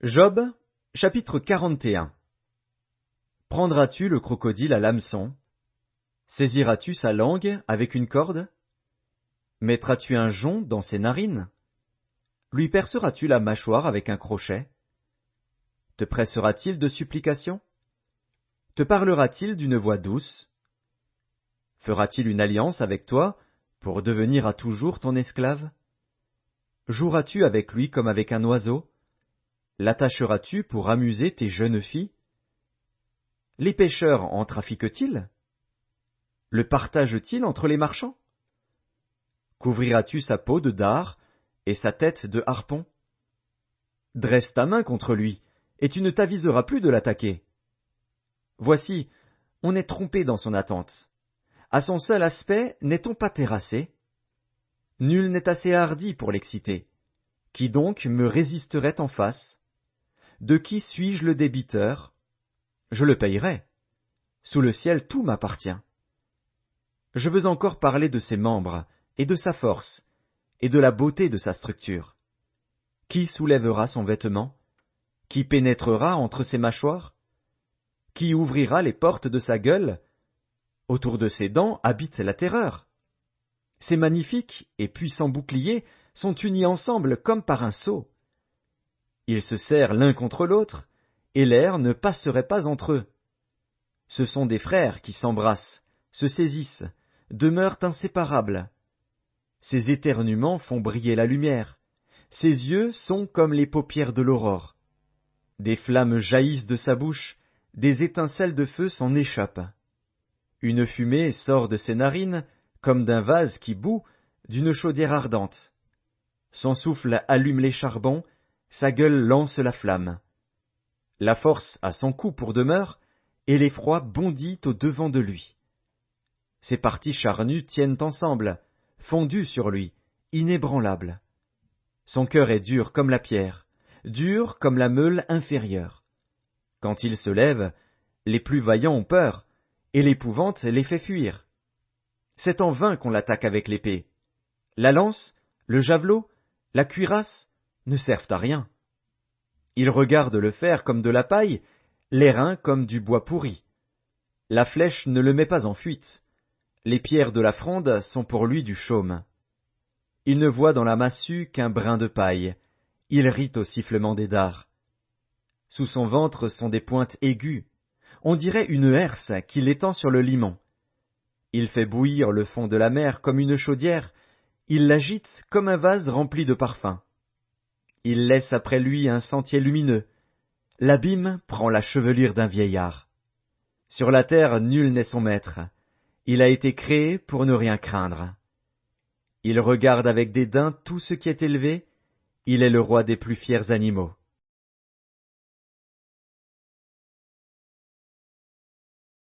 Job, chapitre 41. Prendras-tu le crocodile à l'hameçon? Saisiras-tu sa langue avec une corde? Mettras-tu un jonc dans ses narines? Lui perceras-tu la mâchoire avec un crochet? Te pressera-t-il de supplications? Te parlera-t-il d'une voix douce? Fera-t-il une alliance avec toi pour devenir à toujours ton esclave? Joueras-tu avec lui comme avec un oiseau? L'attacheras-tu pour amuser tes jeunes filles? Les pêcheurs en trafiquent-ils? Le partagent-ils entre les marchands? Couvriras-tu sa peau de dard et sa tête de harpon? Dresse ta main contre lui, et tu ne t'aviseras plus de l'attaquer. Voici, on est trompé dans son attente. À son seul aspect, n'est-on pas terrassé? Nul n'est assez hardi pour l'exciter. Qui donc me résisterait en face? De qui suis-je le débiteur? Je le payerai. Sous le ciel tout m'appartient. Je veux encore parler de ses membres, et de sa force, et de la beauté de sa structure. Qui soulèvera son vêtement? Qui pénétrera entre ses mâchoires? Qui ouvrira les portes de sa gueule? Autour de ses dents habite la terreur. Ses magnifiques et puissants boucliers sont unis ensemble comme par un sceau. Ils se serrent l'un contre l'autre, et l'air ne passerait pas entre eux. Ce sont des frères qui s'embrassent, se saisissent, demeurent inséparables. Ses éternuements font briller la lumière. Ses yeux sont comme les paupières de l'aurore. Des flammes jaillissent de sa bouche, des étincelles de feu s'en échappent. Une fumée sort de ses narines, comme d'un vase qui bout, d'une chaudière ardente. Son souffle allume les charbons, sa gueule lance la flamme. La force a son cou pour demeure, et l'effroi bondit au-devant de lui. Ses parties charnues tiennent ensemble, fondues sur lui, inébranlables. Son cœur est dur comme la pierre, dur comme la meule inférieure. Quand il se lève, les plus vaillants ont peur, et l'épouvante les fait fuir. C'est en vain qu'on l'attaque avec l'épée. La lance, le javelot, la cuirasse ne servent à rien. Il regarde le fer comme de la paille, l'airain comme du bois pourri. La flèche ne le met pas en fuite. Les pierres de la fronde sont pour lui du chaume. Il ne voit dans la massue qu'un brin de paille. Il rit au sifflement des dards. Sous son ventre sont des pointes aiguës. On dirait une herse qu'il étend sur le limon. Il fait bouillir le fond de la mer comme une chaudière. Il l'agite comme un vase rempli de parfums. Il laisse après lui un sentier lumineux. L'abîme prend la chevelure d'un vieillard. Sur la terre, nul n'est son maître. Il a été créé pour ne rien craindre. Il regarde avec dédain tout ce qui est élevé. Il est le roi des plus fiers animaux.